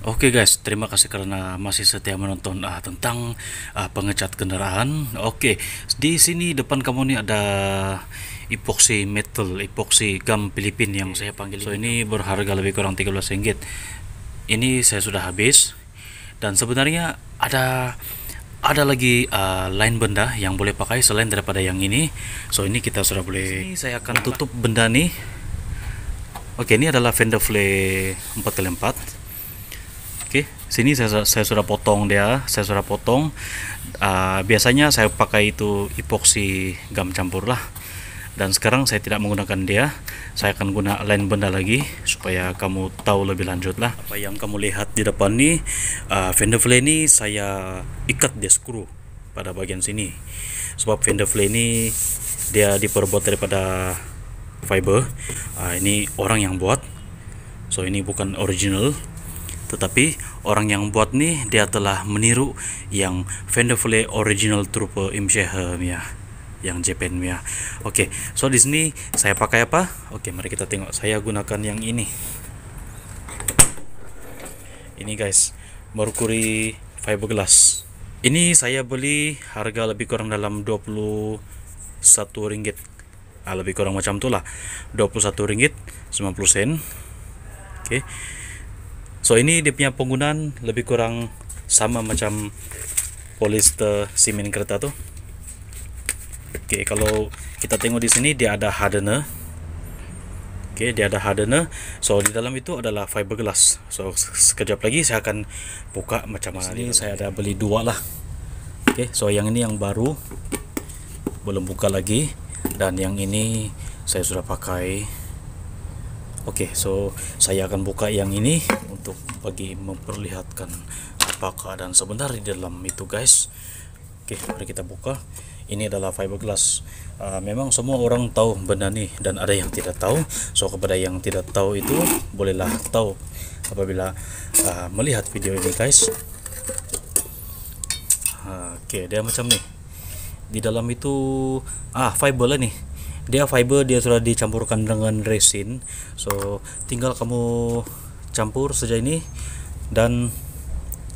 Oke guys, terima kasih karena masih setia menonton tentang pengecat kendaraan. Oke, di sini depan kamu nih ada epoxy metal, epoxy gum Filipina yang saya panggil. So ini berharga lebih kurang 13 ringgit. Ini saya sudah habis dan sebenarnya ada lagi lain benda yang boleh pakai selain daripada yang ini. So ini kita sudah boleh. Ini saya akan tutup benda nih. Oke, ini adalah fender flare 4x4. Oke, sini saya sudah potong dia, saya sudah potong. Biasanya saya pakai itu epoxy gum campur lah. Dan sekarang saya tidak menggunakan dia. Saya akan guna lain benda lagi supaya kamu tahu lebih lanjut lah. Apa yang kamu lihat di depan nih, fender flare ini saya ikat dia skru pada bagian sini. Sebab fender flare ini dia diperbuat daripada fiber. Ini orang yang buat. So ini bukan original. Tetapi orang yang buat nih dia telah meniru yang fender flare original Trooper Imshehe ya, yang Japan ya. Oke, so di sini saya pakai apa? Oke, mari kita tengok. Saya gunakan yang ini. Ini guys, Mercury fiberglass. Ini saya beli harga lebih kurang dalam 21 ringgit. Lebih kurang macam itulah. 21 ringgit 90 sen. Oke. So ini dia punya penggunaan lebih kurang sama macam polyester semen kereta tuh. Oke, kalau kita tengok di sini dia ada hardener. Oke, dia ada hardener. So di dalam itu adalah fiberglass. So sekejap lagi saya akan buka macam mana. Ini saya ada beli dua lah. Oke, so yang ini yang baru, belum buka lagi, dan yang ini saya sudah pakai. Oke, so saya akan buka yang ini untuk bagi memperlihatkan apa keadaan sebentar di dalam itu guys. Oke, mari kita buka. Ini adalah fiberglass. Memang semua orang tahu benda ini dan ada yang tidak tahu. So kepada yang tidak tahu itu bolehlah tahu apabila melihat video ini guys. Oke, dia macam nih. Di dalam itu fiber lah nih. Dia fiber, dia sudah dicampurkan dengan resin. So tinggal kamu campur saja ini dan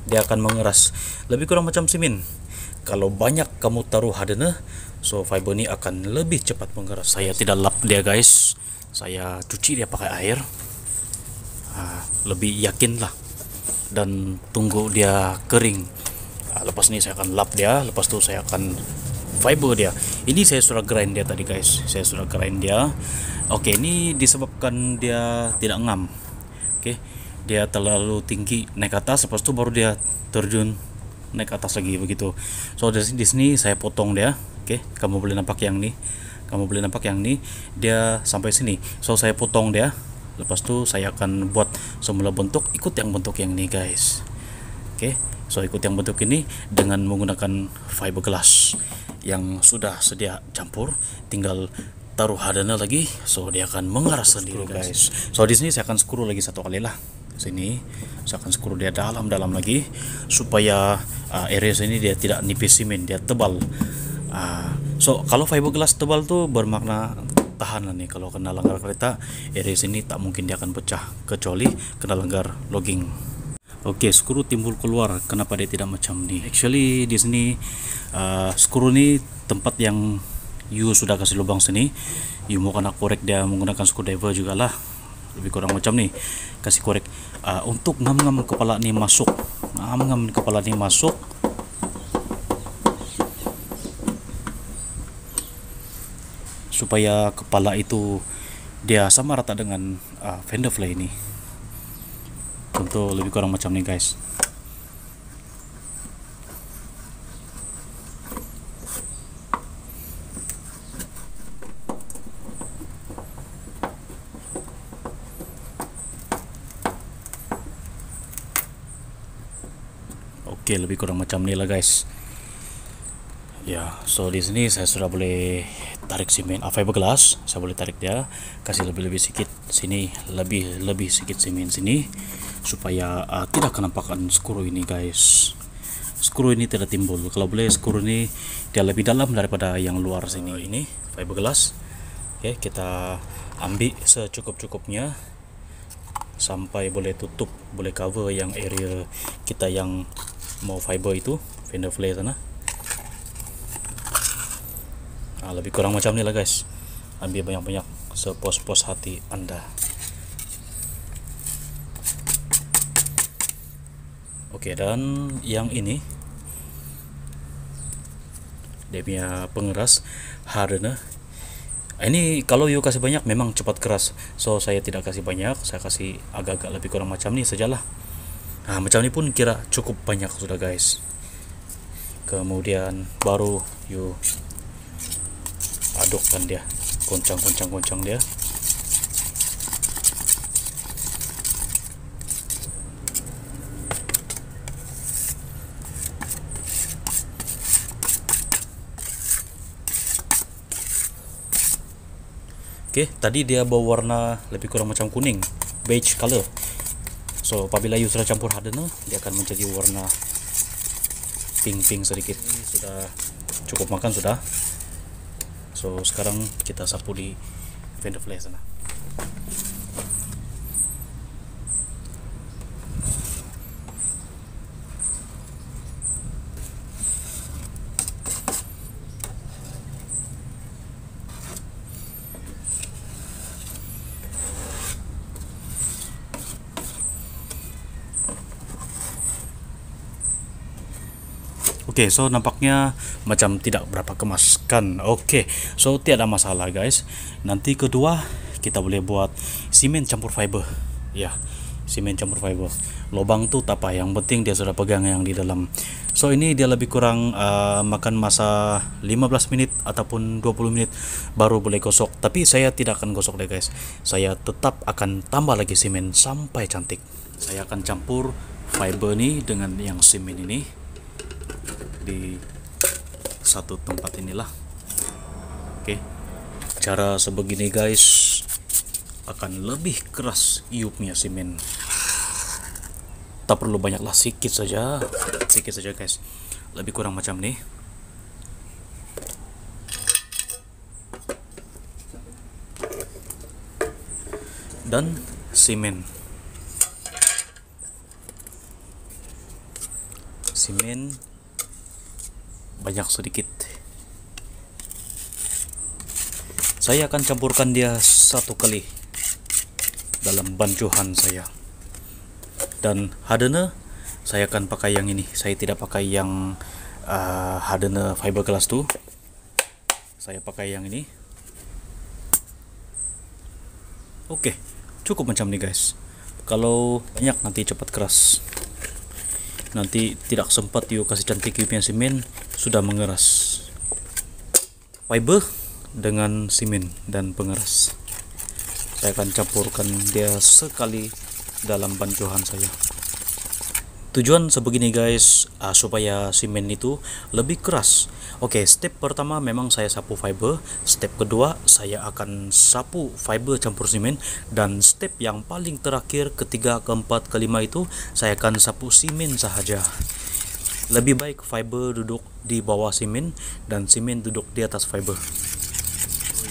dia akan mengeras lebih kurang macam semen. Kalau banyak kamu taruh hardener, so fiber ini akan lebih cepat mengeras. Saya tidak lap dia guys, saya cuci dia pakai air, lebih yakin lah, dan tunggu dia kering. Lepas ini saya akan lap dia, lepas itu saya akan fiber dia. Ini saya sudah grind dia tadi guys, saya sudah grind dia. Oke, ini disebabkan dia tidak ngam. Oke, dia terlalu tinggi naik atas, lepas itu baru dia terjun naik atas lagi begitu. So di sini saya potong dia. Oke, kamu boleh nampak yang ini, dia sampai sini. So saya potong dia, lepas itu saya akan buat semula bentuk, ikut yang bentuk yang ini guys. Oke, so ikut yang bentuk ini dengan menggunakan fiberglass yang sudah sedia campur, tinggal taruh hardener lagi, so dia akan mengeras sendiri guys. So di sini saya akan skru lagi satu kali lah. Sini saya akan skru dia dalam lagi supaya area sini dia tidak nipis semen, dia tebal. So kalau fiberglass tebal tuh bermakna tahan lah nih. Kalau kena langgar kereta, area sini tak mungkin dia akan pecah kecuali kena langgar logging. Oke, skru timbul keluar. Kenapa dia tidak macam ni? Actually di sini skru ni tempat yang you sudah kasih lubang sini, you mau kena korek dia menggunakan screwdriver juga lah, lebih kurang macam ni. Kasih korek untuk ngam-ngam kepala ni masuk, supaya kepala itu dia sama rata dengan fender flare ini. Tentu lebih kurang macam ni guys. Oke, lebih kurang macam ni lah guys. Ya, so di sini saya sudah boleh tarik semen fiberglass. Saya boleh tarik dia, kasih lebih sedikit sini, lebih sedikit semen sini supaya tidak kenampakan skru ini guys. Skru ini tidak timbul. Kalau boleh skru ini dia lebih dalam daripada yang luar sini. Ini fiberglass. Oke, kita ambil secukup-cukupnya. sampai boleh tutup, boleh cover yang area kita yang mau fiber itu, fender flare sana. Lebih kurang macam ni lah guys. Ambil banyak-banyak sepos-pos hati anda. Oke, dan yang ini dia punya pengeras hardener. Ini kalau you kasih banyak memang cepat keras, so saya tidak kasih banyak, saya kasih agak-agak lebih kurang macam ni sajalah. Macam ni pun kira cukup banyak sudah guys. Kemudian baru you adukkan dia, goncang dia. Oke, tadi dia berwarna lebih kurang macam kuning, beige color. So apabila you sudah campur hardener, dia akan menjadi warna pink sedikit. Ini sudah cukup makan sudah. So sekarang kita sapu di fender flare sana. Oke, so nampaknya macam tidak berapa kemaskan. Oke, so tiada masalah guys. Nanti kedua kita boleh buat simen campur fiber. Ya, simen campur fiber. Lubang tu tak apa, yang penting dia sudah pegang yang di dalam. So ini dia lebih kurang makan masa 15 menit ataupun 20 menit baru boleh gosok. Tapi saya tidak akan gosok deh guys. Saya tetap akan tambah lagi simen sampai cantik. Saya akan campur fiber ni dengan yang simen ini di satu tempat inilah. Oke, cara sebegini guys akan lebih keras iupnya simen. Tak perlu banyak lah, sedikit saja guys, lebih kurang macam ni. Dan simen banyak sedikit. Saya akan campurkan dia satu kali dalam bancuhan saya. Dan hardener saya akan pakai yang ini. Saya tidak pakai yang hardener fiberglass tu. Saya pakai yang ini. Oke, cukup macam ni guys. Kalau banyak nanti cepat keras. Nanti tidak sempat you kasih cantik you punya simen, sudah mengeras. Fiber dengan simen dan pengeras. Saya akan campurkan dia sekali dalam bancuhan saya. Tujuan sebegini guys, supaya simen itu lebih keras. Oke, step pertama memang saya sapu fiber. Step kedua saya akan sapu fiber campur simen. Dan step yang paling terakhir, ketiga, keempat, kelima itu saya akan sapu simen sahaja. Lebih baik fiber duduk di bawah simen dan simen duduk di atas fiber.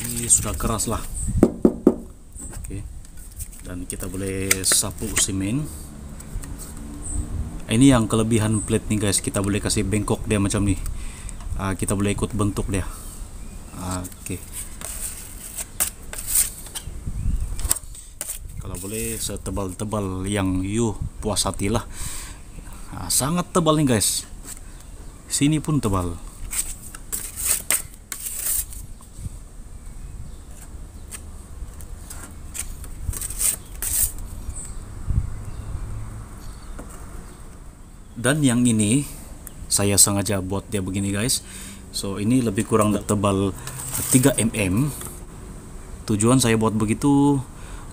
Ini sudah keras lah. Oke, dan kita boleh sapu simen. Ini yang kelebihan plate nih guys, kita boleh kasih bengkok dia macam ni. Kita boleh ikut bentuk dia. Oke. Kalau boleh setebal-tebal yang you puas hatilah. Sangat tebal nih guys. Sini pun tebal. Dan yang ini saya sengaja buat dia begini guys. So ini lebih kurang tebal 3 mm. Tujuan saya buat begitu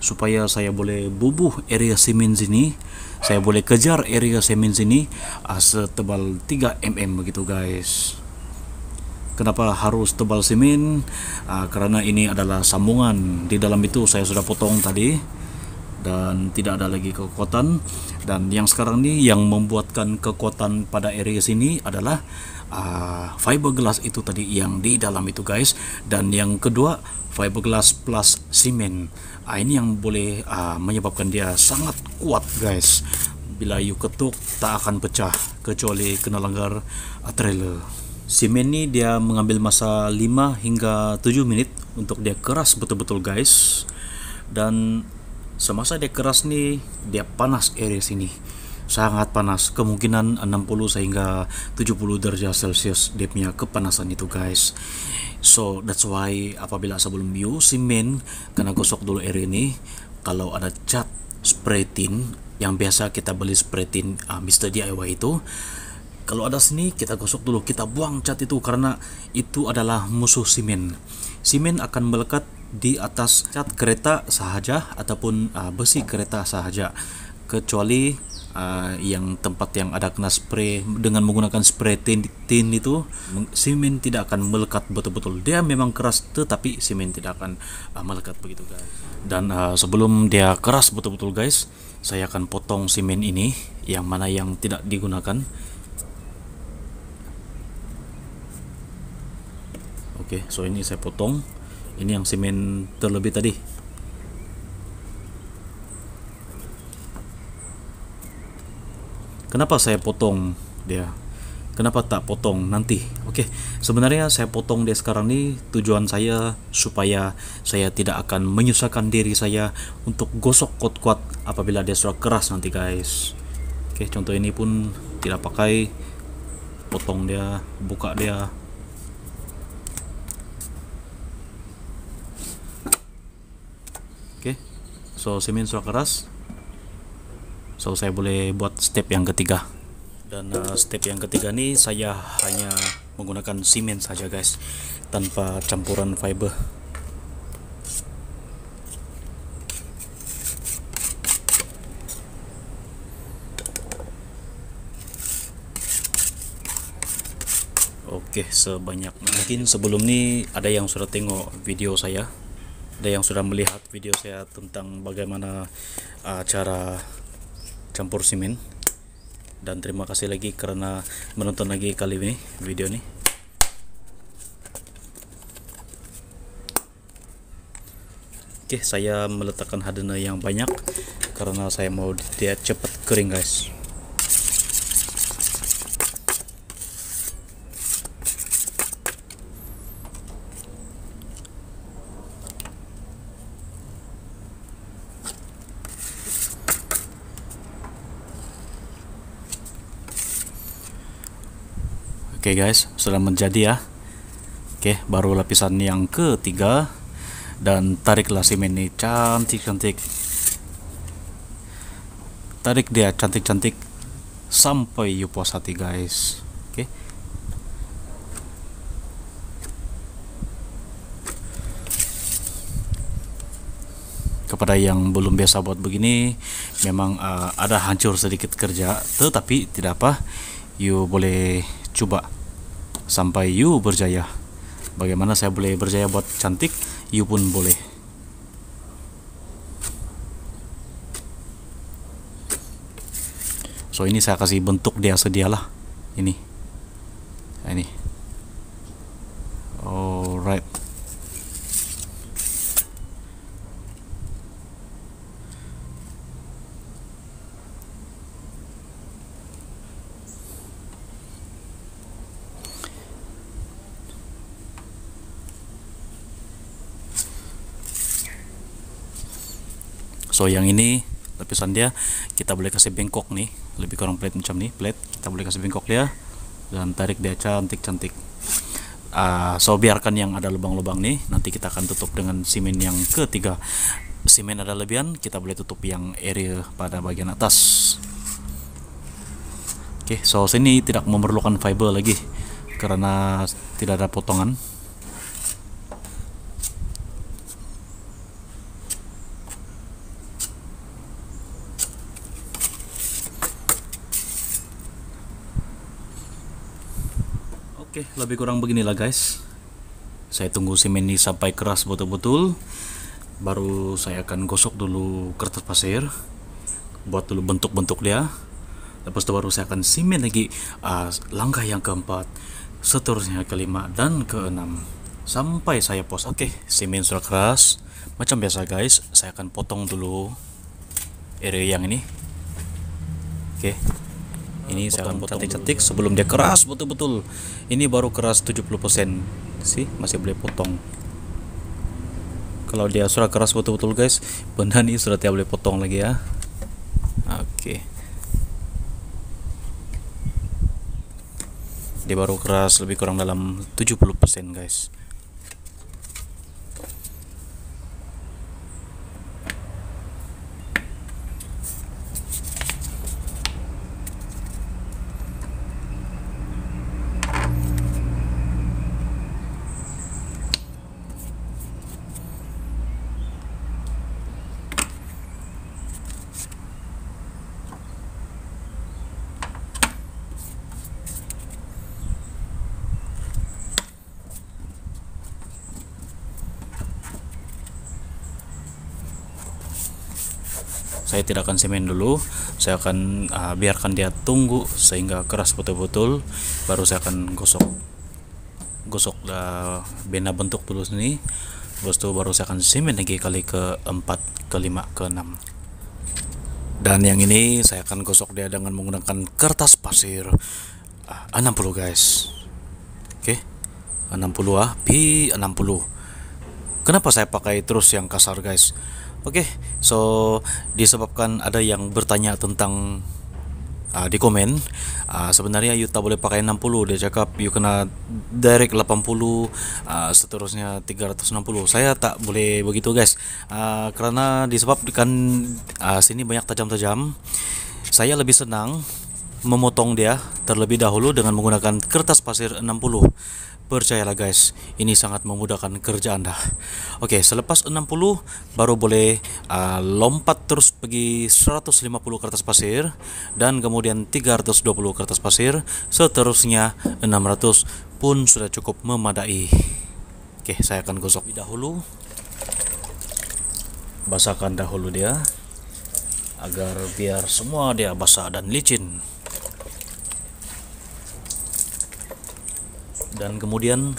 supaya saya boleh bubuh area semen sini. Saya boleh kejar area semen sini setebal 3 mm begitu guys. Kenapa harus tebal semen? Karena ini adalah sambungan. Di dalam itu saya sudah potong tadi dan tidak ada lagi kekuatan. Dan yang sekarang ini yang membuatkan kekuatan pada area sini adalah fiberglass itu tadi yang di dalam itu guys, dan yang kedua fiberglass plus semen. Ini yang boleh menyebabkan dia sangat kuat guys. Bila you ketuk tak akan pecah kecuali kena langgar trailer. Semen ni dia mengambil masa 5 hingga 7 menit untuk dia keras betul-betul guys. Dan semasa dia keras nih, dia panas area sini. Sangat panas, kemungkinan 60 sehingga 70 derajat Celcius dia punya kepanasan itu guys. So that's why apabila sebelum you semen, kena gosok dulu area ini. Kalau ada cat spray tin yang biasa kita beli spray tin Mr. DIY itu, kalau ada sini kita gosok dulu, kita buang cat itu karena itu adalah musuh semen. Semen akan melekat di atas cat kereta sahaja ataupun besi kereta sahaja, kecuali yang tempat yang ada kena spray dengan menggunakan spray tin itu, semen tidak akan melekat betul-betul. Dia memang keras tetapi semen tidak akan melekat begitu guys. Dan sebelum dia keras betul-betul guys, saya akan potong semen ini yang mana yang tidak digunakan. Oke, so ini saya potong. Ini yang semen terlebih tadi. Kenapa saya potong dia? Kenapa tak potong nanti? Oke, sebenarnya saya potong dia sekarang nih, tujuan saya supaya saya tidak akan menyusahkan diri saya untuk gosok kuat-kuat apabila dia sudah keras nanti guys. Oke, contoh ini pun tidak pakai, potong dia, buka dia. Oke, so semen sudah keras. So saya boleh buat step yang ketiga. Dan step yang ketiga nih saya hanya menggunakan semen saja guys, tanpa campuran fiber. Oke, sebanyak mungkin. Sebelum ini ada yang sudah tengok video saya, ada yang sudah melihat video saya tentang bagaimana cara campur semen. Dan terima kasih lagi karena menonton lagi kali ini video ini. Oke, saya meletakkan hardener yang banyak karena saya mau dia cepat kering guys. Oke guys, sudah menjadi ya. Oke, baru lapisan yang ketiga. Dan tariklah semen ini cantik-cantik. Tarik dia cantik-cantik sampai you puas hati guys. Oke. Kepada yang belum biasa buat begini, memang ada hancur sedikit kerja, tetapi tidak apa, you boleh coba sampai you berjaya. Bagaimana saya boleh berjaya buat cantik, you pun boleh. So ini saya kasih bentuk dia sedialah ini. Ini. Alright. So yang ini lapisan dia kita boleh kasih bengkok nih, lebih kurang plate macam nih, plate kita boleh kasih bengkok dia dan tarik dia cantik-cantik. So biarkan yang ada lubang-lubang nih, nanti kita akan tutup dengan semen yang ketiga. Semen ada lebihan, kita boleh tutup yang area pada bagian atas. Oke, so sini tidak memerlukan fiber lagi karena tidak ada potongan. Oke, lebih kurang beginilah guys. Saya tunggu semen ini sampai keras betul-betul. Baru saya akan gosok dulu kertas pasir, buat dulu bentuk-bentuk dia. Lepas itu baru saya akan simen lagi langkah yang keempat, seterusnya kelima dan keenam sampai saya pos. Oke, simen sudah keras. Macam biasa guys, saya akan potong dulu area yang ini. Oke, ini saya akan cantik-cantik sebelum dia keras betul-betul. Ini baru keras 70%. Sih, masih boleh potong. Kalau dia sudah keras betul-betul guys, benda ini sudah tidak boleh potong lagi ya. Oke. Dia baru keras lebih kurang dalam 70% guys. Saya tidak akan semen dulu, saya akan biarkan dia tunggu sehingga keras betul-betul, baru saya akan gosok benda bentuk dulu sini. Terus itu baru saya akan semen lagi kali keempat, kelima, keenam. Dan yang ini saya akan gosok dia dengan menggunakan kertas pasir 60 guys. Oke, 60 P60. Kenapa saya pakai terus yang kasar guys? Oke, so disebabkan ada yang bertanya tentang di komen, sebenarnya you tak boleh pakai 60. Dia cakap you kena direct 80, seterusnya 360. Saya tak boleh begitu guys, karena disebabkan sini banyak tajam-tajam. Saya lebih senang memotong dia terlebih dahulu dengan menggunakan kertas pasir 60. Percayalah guys, ini sangat memudahkan kerja Anda. Oke, selepas 60 baru boleh lompat terus pergi 150 kertas pasir dan kemudian 320 kertas pasir, seterusnya 600 pun sudah cukup memadai. Oke, saya akan gosok dahulu. Basahkan dahulu dia agar biar semua dia basah dan licin. Dan kemudian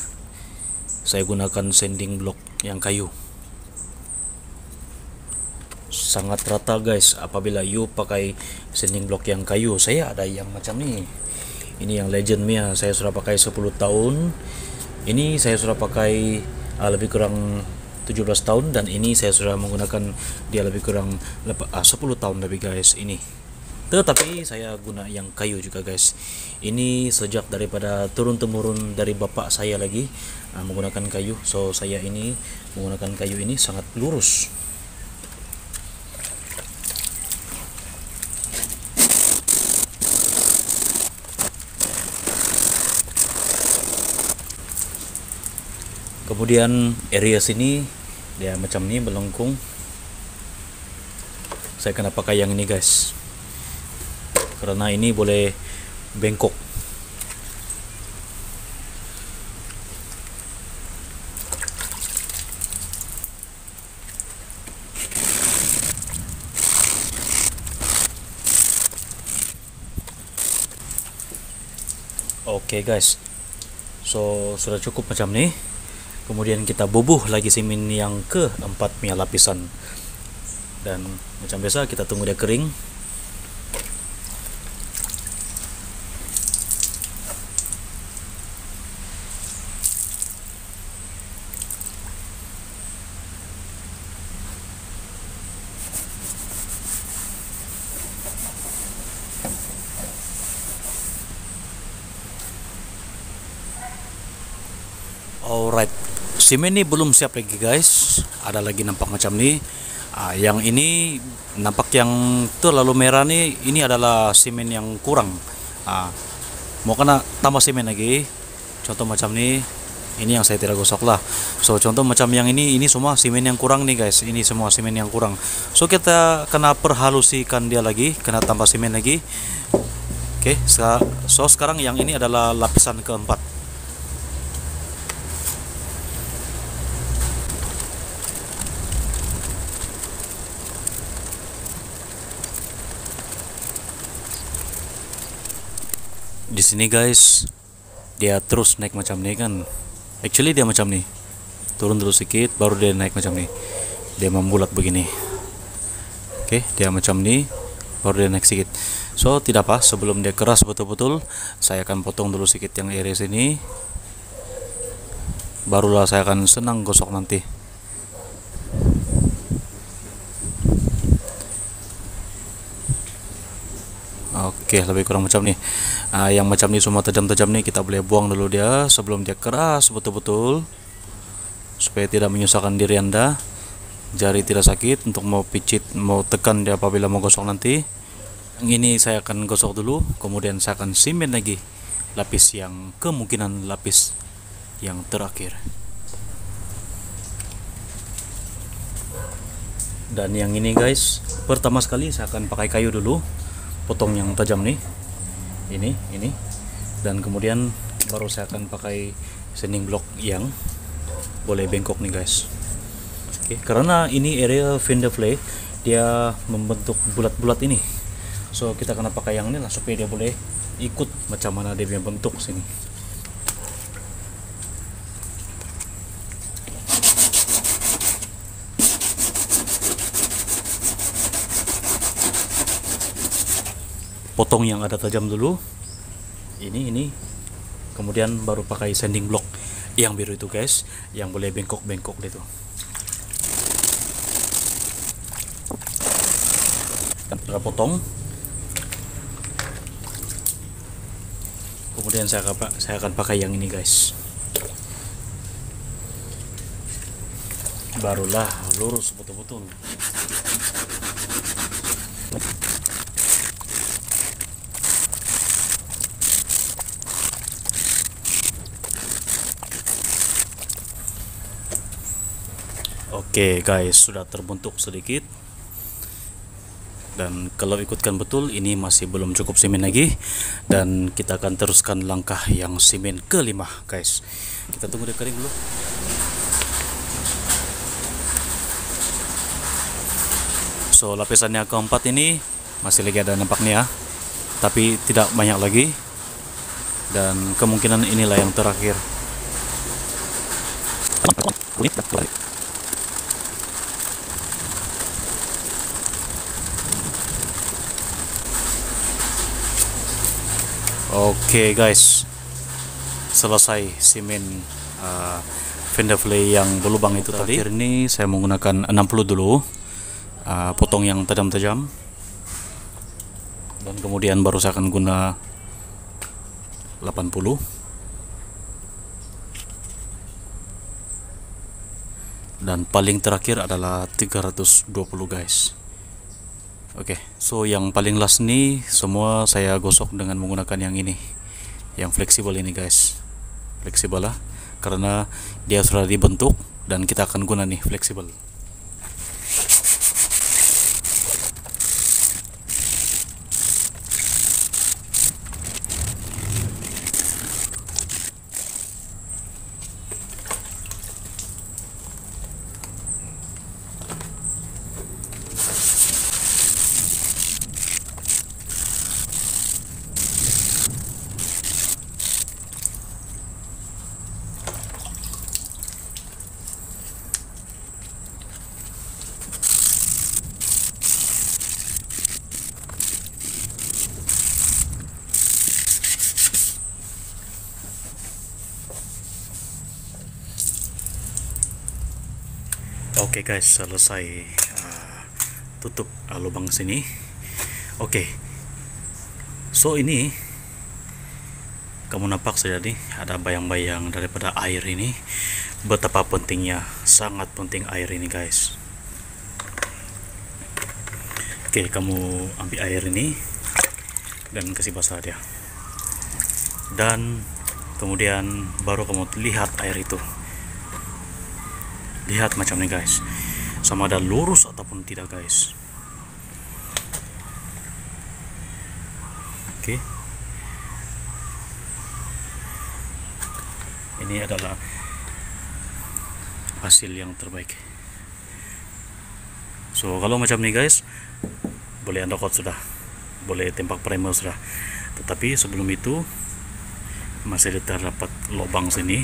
saya gunakan sanding block yang kayu, sangat rata guys. Apabila you pakai sanding block yang kayu, saya ada yang macam ni. Ini yang legend Mia, saya sudah pakai 10 tahun. Ini saya sudah pakai lebih kurang 17 tahun, dan ini saya sudah menggunakan dia lebih kurang 10 tahun lebih guys ini. Tetapi saya guna yang kayu juga guys. Ini sejak daripada turun-temurun dari bapak saya lagi menggunakan kayu. So saya ini menggunakan kayu ini sangat lurus. Kemudian area sini dia macam ni melengkung. Saya kena pakai yang ini guys, karena ini boleh bengkok. Oke guys, so sudah cukup macam ni. Kemudian kita bubuh lagi semen yang keempat punya lapisan, dan macam biasa kita tunggu dia kering. Alright, semen ini belum siap lagi guys. Ada lagi nampak macam ni. Yang ini nampak yang terlalu merah ni. Ini adalah semen yang kurang. Mau kena tambah semen lagi. Contoh macam ni. Ini yang saya tidak gosok lah. So contoh macam yang ini semua semen yang kurang nih guys. Ini semua semen yang kurang. So kita kena perhalusikan dia lagi. Kena tambah semen lagi. Oke, so sekarang yang ini adalah lapisan keempat. Di sini guys, dia terus naik macam ini kan. Actually dia macam nih. Turun dulu sedikit baru dia naik macam ini. Dia membulat begini. Oke, dia macam ini baru dia naik sedikit. So tidak apa, sebelum dia keras betul-betul, saya akan potong dulu sedikit yang iris ini. Barulah saya akan senang gosok nanti. Oke, lebih kurang macam nih. Yang macam ini semua tajam-tajam nih kita boleh buang dulu dia sebelum dia keras betul-betul, supaya tidak menyusahkan diri Anda. Jari tidak sakit untuk mau picit, mau tekan dia apabila mau gosok nanti. Yang ini saya akan gosok dulu, kemudian saya akan simen lagi lapis yang kemungkinan lapis yang terakhir. Dan yang ini guys, pertama sekali saya akan pakai kayu dulu, potong yang tajam nih, ini, dan kemudian baru saya akan pakai sanding block yang boleh bengkok nih guys. Oke, karena ini area fender flay dia membentuk bulat-bulat ini, so kita akan pakai yang ini lah supaya dia boleh ikut macam mana dia punya bentuk sini. Potong yang ada tajam dulu, ini, kemudian baru pakai sanding block yang biru itu guys, yang boleh bengkok-bengkok itu. Kita potong, kemudian saya akan pakai yang ini guys, barulah lurus betul-betul. Oke guys, sudah terbentuk sedikit. Dan kalau ikutkan betul, ini masih belum cukup semen lagi, dan kita akan teruskan langkah yang semen kelima guys. Kita tunggu dia kering dulu. So lapisannya keempat ini masih lagi ada nampaknya ya, tapi tidak banyak lagi, dan kemungkinan inilah yang terakhir. Oke guys, selesai semen fender flay yang berlubang itu tadi. Terakhir ini saya menggunakan 60 dulu, potong yang tajam-tajam, dan kemudian baru saya akan guna 80, dan paling terakhir adalah 320 guys. Oke, so yang paling last nih semua saya gosok dengan menggunakan yang ini, yang fleksibel ini guys. Fleksibel lah, karena dia sudah dibentuk dan kita akan guna nih fleksibel. Oke guys, selesai tutup lubang sini. Oke, so ini kamu nampak saja nih ada bayang-bayang daripada air ini. Betapa pentingnya, sangat penting air ini guys. Oke, kamu ambil air ini dan kasih basah dia, dan kemudian baru kamu lihat air itu. Lihat macam ini guys, sama ada lurus ataupun tidak guys. Oke, ini adalah hasil yang terbaik. So kalau macam ini guys, boleh undercoat sudah, boleh tempak primer sudah. Tetapi sebelum itu masih terdapat lubang sini,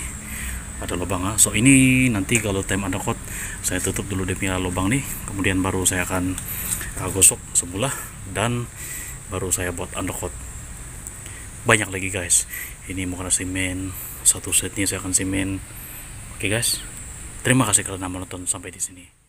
ada lubang. So ini nanti kalau time undercoat saya tutup dulu dia punya lubang nih, kemudian baru saya akan gosok sebelah dan baru saya buat undercoat. Banyak lagi guys, ini mau kena semen, satu setnya saya akan semen. Oke guys, terima kasih karena menonton sampai di sini.